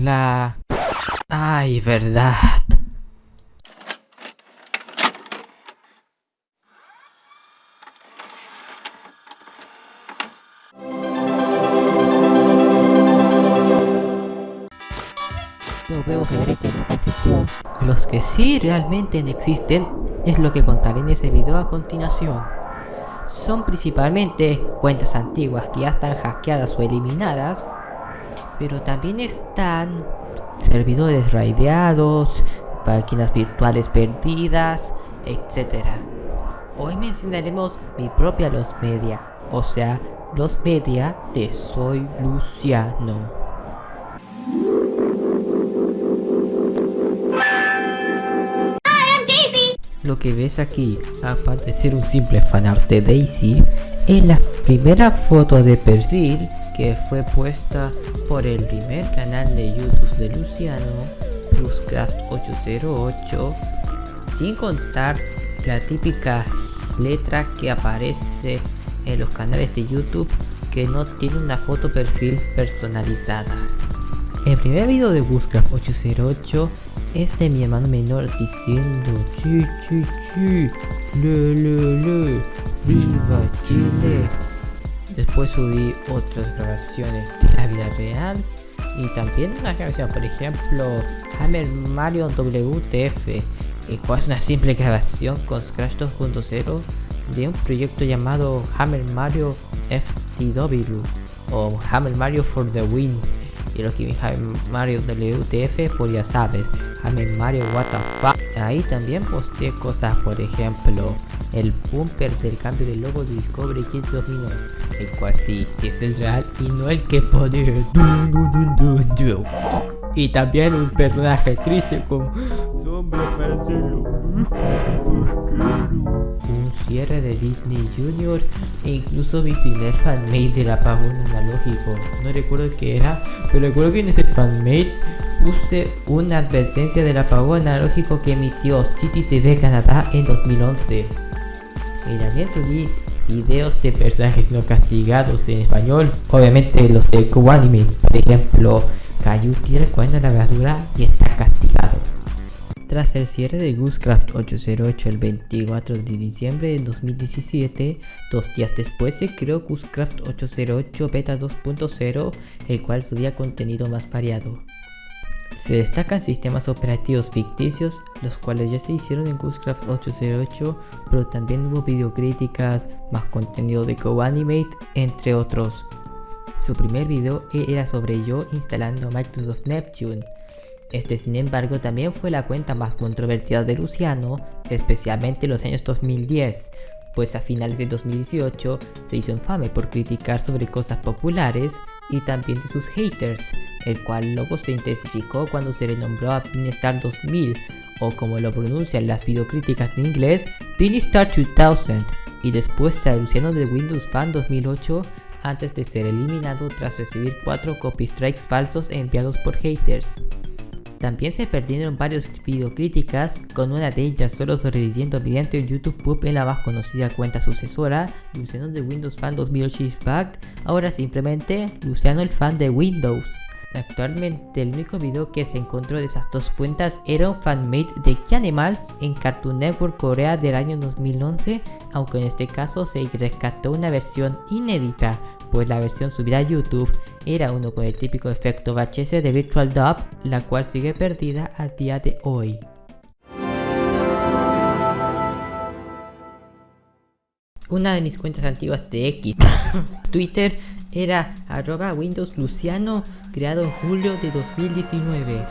la... Ay, verdad. Los huevos genéricos no existen. Los que sí realmente existen es lo que contaré en ese video a continuación. Son principalmente cuentas antiguas que ya están hackeadas o eliminadas, pero también están servidores raideados, páginas virtuales perdidas, etc. Hoy mencionaremos mi propia Los Media, o sea, Los Media de Soy Luciano. Lo que ves aquí, aparte de ser un simple fanart de Daisy, es la primera foto de perfil que fue puesta por el primer canal de YouTube de Luciano, Pluscraft808, sin contar la típica letra que aparece en los canales de YouTube que no tiene una foto perfil personalizada. El primer video de Buscraft808 es de mi hermano menor diciendo chi chi chi, le, viva Chile. Después subí otras grabaciones de la vida real y también una grabación, por ejemplo, Hammer Mario WTF, el cual es una simple grabación con Scratch 2.0 de un proyecto llamado Hammer Mario FTW o Hammer Mario for the Win. Y lo que vi Hammer Mario WTF, pues ya sabes, Hammer Mario what the fuck. Ahí también posteé cosas, por ejemplo, el bumper del cambio de logo de Discovery Kids 2009, el cual sí es el real y no el que pone. Y también un personaje triste con sombra para hacerlo. Un cierre de Disney Junior e incluso mi primer fanmade del apagón analógico. No recuerdo qué era, pero recuerdo que en ese fanmade puse una advertencia del apagón analógico que emitió City TV Canadá en 2011. Y también subí videos de personajes no castigados en español, obviamente los de Anime, por ejemplo, Caillou tira el cuerno en la basura y está castigado. Tras el cierre de Goosecraft808 el 24 de diciembre de 2017, 2 días después se creó Goosecraft808 Beta 2.0, el cual subía contenido más variado. Se destacan sistemas operativos ficticios, los cuales ya se hicieron en Goosecraft808, pero también hubo videocríticas, más contenido de GoAnimate, entre otros. Su primer video era sobre yo instalando Microsoft Neptune. Este, sin embargo, también fue la cuenta más controvertida de Luciano, especialmente en los años 2010, pues a finales de 2018 se hizo infame por criticar sobre cosas populares y también de sus haters, el cual luego se intensificó cuando se renombró a Pinstar 2000, o como lo pronuncian las videocríticas en inglés, Pinstar 2000, y después a Luciano de Windows Fan 2008, antes de ser eliminado tras recibir 4 copy strikes falsos enviados por haters. También se perdieron varios videocríticas, con una de ellas solo sobreviviendo mediante el YouTube Pub en la más conocida cuenta sucesora, Luciano de Windows Fan 2008 is back, ahora simplemente Luciano el fan de Windows. Actualmente el único video que se encontró de esas dos cuentas era un fanmade de Kianimals en Cartoon Network Corea del año 2011, aunque en este caso se rescató una versión inédita, pues la versión subida a YouTube era uno con el típico efecto VHS de Virtual Dub, la cual sigue perdida al día de hoy. Una de mis cuentas antiguas de X, Twitter, era @WindowsLuciano, creado en julio de 2019.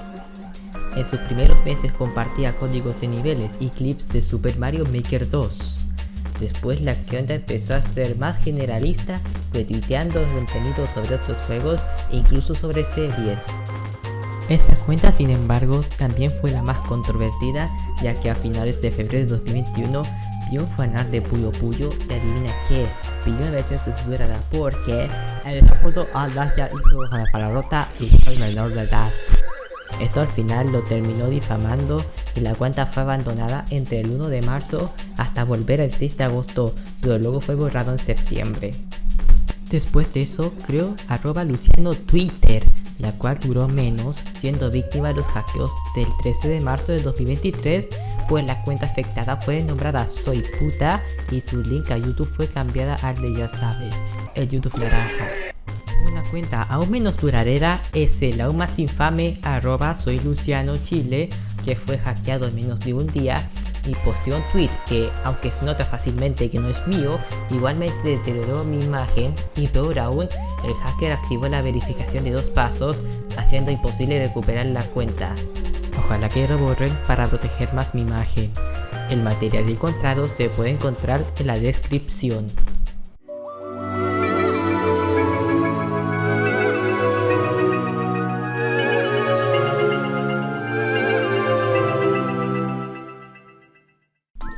En sus primeros meses compartía códigos de niveles y clips de Super Mario Maker 2. Después la cuenta empezó a ser más generalista, retuiteando contenido sobre otros juegos e incluso sobre series. Esa cuenta, sin embargo, también fue la más controvertida, ya que a finales de febrero de 2021 vio un fanart de Puyo Puyo y adivina qué, pidió una versión censurada porque en esa foto Allah ya hizo la palabrota y soy menor de edad. Esto al final lo terminó difamando y la cuenta fue abandonada entre el 1 de marzo hasta volver el 6 de agosto, pero luego fue borrado en septiembre. Después de eso creó @Luciano Twitter, la cual duró menos, siendo víctima de los hackeos del 13 de marzo de 2023, pues la cuenta afectada fue nombrada Soy Puta y su link a YouTube fue cambiada al de ya sabes, el YouTube naranja. Una cuenta aún menos duradera es el aún más infame @soylucianochile, que fue hackeado en menos de un día y posteó un tweet que, aunque se nota fácilmente que no es mío, igualmente deterioró mi imagen y peor aún, el hacker activó la verificación de 2 pasos, haciendo imposible recuperar la cuenta. Ojalá que lo borren para proteger más mi imagen. El material encontrado se puede encontrar en la descripción.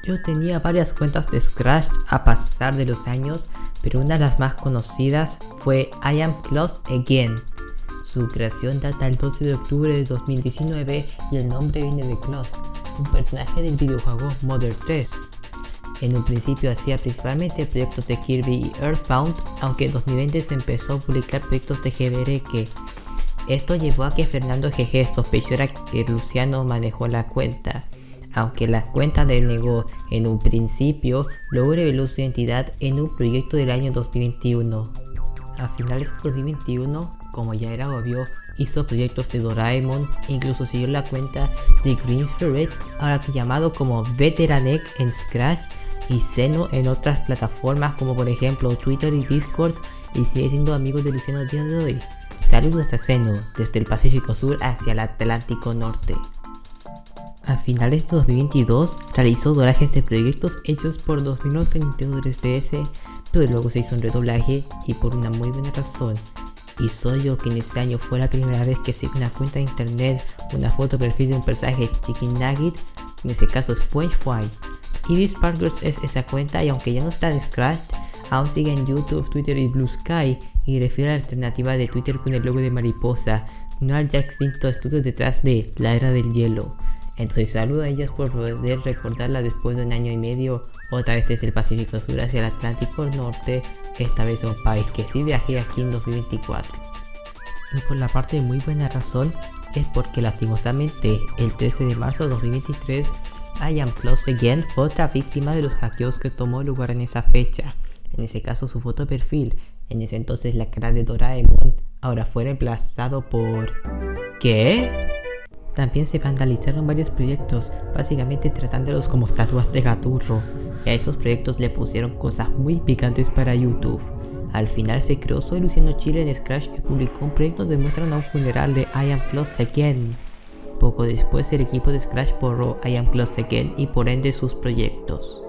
Yo tenía varias cuentas de Scratch a pasar de los años, pero una de las más conocidas fue I Am Close Again. Su creación data el 12 de octubre de 2019 y el nombre viene de Close, un personaje del videojuego Mother 3. En un principio hacía principalmente proyectos de Kirby y Earthbound, aunque en 2020 se empezó a publicar proyectos de GBRK. Esto llevó a que Fernando GG sospechara que Luciano manejó la cuenta. Aunque la cuenta le negó en un principio, luego reveló su identidad en un proyecto del año 2021. A finales de 2021, como ya era obvio, hizo proyectos de Doraemon e incluso siguió la cuenta de Green Ferret, ahora llamado como Veteranek en Scratch, y Zeno en otras plataformas como por ejemplo Twitter y Discord, y sigue siendo amigo de Luciano el día de hoy. Saludos a Zeno desde el Pacífico Sur hacia el Atlántico Norte. A finales de 2022 realizó doblajes de proyectos hechos por 2011 Nintendo 3DS, pero luego se hizo un redoblaje y por una muy buena razón. Hizo yo que en ese año fue la primera vez que seguí una cuenta de internet, una foto perfil de un personaje Chicken Nugget, en ese caso SpongeBob. Ibis Parkers es esa cuenta y aunque ya no está en Scratch, aún sigue en YouTube, Twitter y Blue Sky, y refiere a la alternativa de Twitter con el logo de mariposa, no al ya extinto estudio detrás de La Era del Hielo. Entonces saludo a ellas por poder recordarla después de un año y medio, otra vez desde el Pacífico Sur hacia el Atlántico Norte, esta vez a un país que sí viajé aquí en 2024. Y por la parte de muy buena razón es porque lastimosamente el 13 de marzo de 2023 I Am Close Again fue otra víctima de los hackeos que tomó lugar en esa fecha. En ese caso su foto perfil, en ese entonces la cara de Doraemon, ahora fue reemplazado por... ¿Qué? También se vandalizaron varios proyectos, básicamente tratándolos como estatuas de Gaturro, y a esos proyectos le pusieron cosas muy picantes para YouTube. Al final se creó Soy Luciano Chile en Scratch y publicó un proyecto donde muestran a un funeral de I Am Close Again. Poco después el equipo de Scratch borró I Am Close Again y por ende sus proyectos.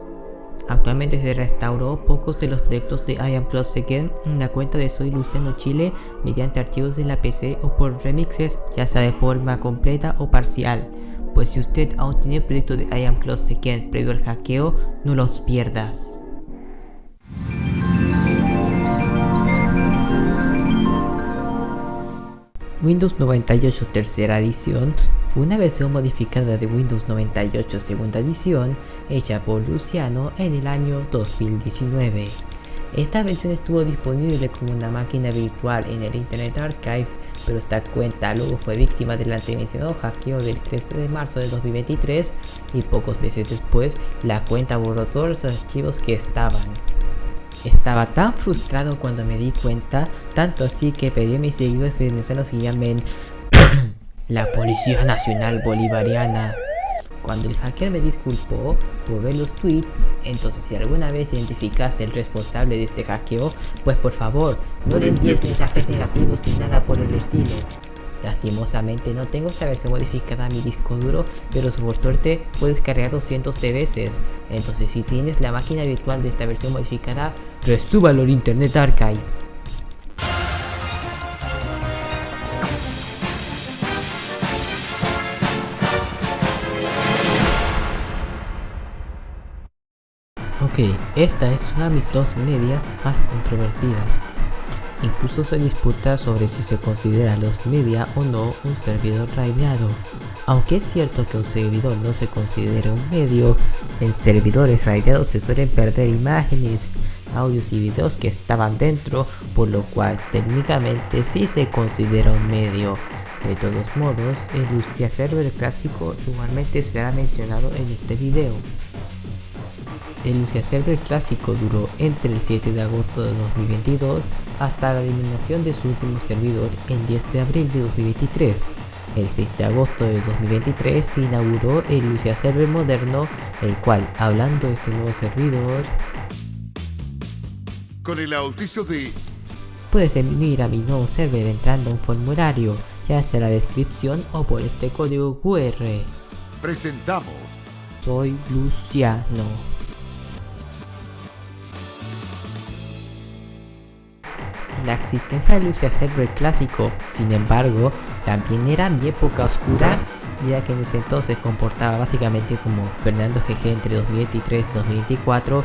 Actualmente se restauró pocos de los proyectos de I Am Close Again en la cuenta de Soy Luciano Chile mediante archivos de la PC o por remixes, ya sea de forma completa o parcial. Pues si usted aún tiene proyectos de I Am Close Again previo al hackeo, no los pierdas. Windows 98 tercera edición fue una versión modificada de Windows 98 segunda edición hecha por Luciano en el año 2019. Esta versión estuvo disponible como una máquina virtual en el Internet Archive, pero esta cuenta luego fue víctima del antemencionado hackeo del 13 de marzo de 2023 y pocos meses después la cuenta borró todos los archivos que estaban. Estaba tan frustrado cuando me di cuenta, tanto así que pedí a mis seguidores venezolanos que llamen la Policía Nacional Bolivariana. Cuando el hacker me disculpó por ver los tweets, entonces si alguna vez identificaste al responsable de este hackeo, pues por favor, no le envíes mensajes negativos ni nada por el estilo. Lastimosamente no tengo esta versión modificada a mi disco duro, pero por suerte puedes descargarlo cientos de veces. Entonces si tienes la máquina virtual de esta versión modificada, resúbalo al Internet Archive. Ok, esta es una de mis dos medias más controvertidas. Incluso se disputa sobre si se considera los media o no un servidor raideado. Aunque es cierto que un servidor no se considera un medio, en servidores raideados se suelen perder imágenes, audios y videos que estaban dentro, por lo cual técnicamente sí se considera un medio. De todos modos, el Lucia Server clásico igualmente será mencionado en este video. El Lucia Server clásico duró entre el 7 de agosto de 2022 hasta la eliminación de su último servidor el 10 de abril de 2023. El 6 de agosto de 2023 se inauguró el Lucia Server moderno, el cual, hablando de este nuevo servidor, con el auspicio de... puedes unir a mi nuevo server entrando a un formulario, ya sea en la descripción o por este código QR. presentamos Soy Luciano. La existencia de Lucia Server clásico, sin embargo, también era mi época oscura, ya que en ese entonces comportaba básicamente como Fernando GG entre 2023 y 2024.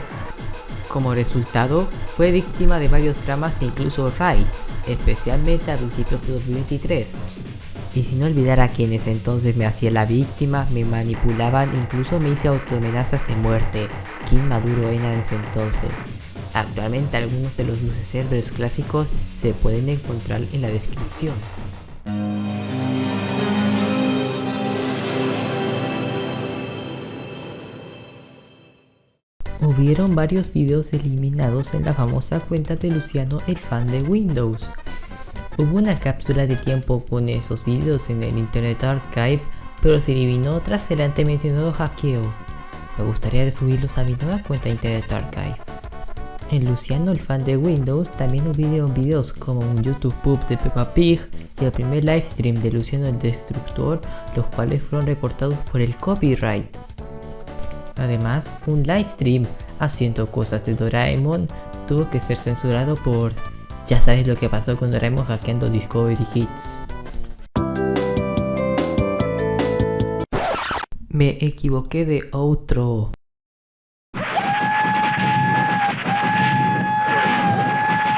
Como resultado, fue víctima de varios dramas e incluso raids, especialmente a principios de 2023. Y sin olvidar a que en ese entonces me hacía la víctima, me manipulaban, incluso me hice autoamenazas de muerte. Qué inmaduro era en ese entonces. Actualmente algunos de los Lucia Servers clásicos se pueden encontrar en la descripción. Hubieron varios videos eliminados en la famosa cuenta de Luciano el fan de Windows. Hubo una cápsula de tiempo con esos videos en el Internet Archive, pero se eliminó tras el antes mencionado hackeo. Me gustaría resubirlos a mi nueva cuenta de Internet Archive. En Luciano el fan de Windows también hubieron videos como un YouTube pub de Peppa Pig y el primer livestream de Luciano el Destructor, los cuales fueron recortados por el copyright. Además, un livestream haciendo cosas de Doraemon tuvo que ser censurado por... ya sabes lo que pasó con Doraemon hackeando Discovery Kids. Me equivoqué de outro.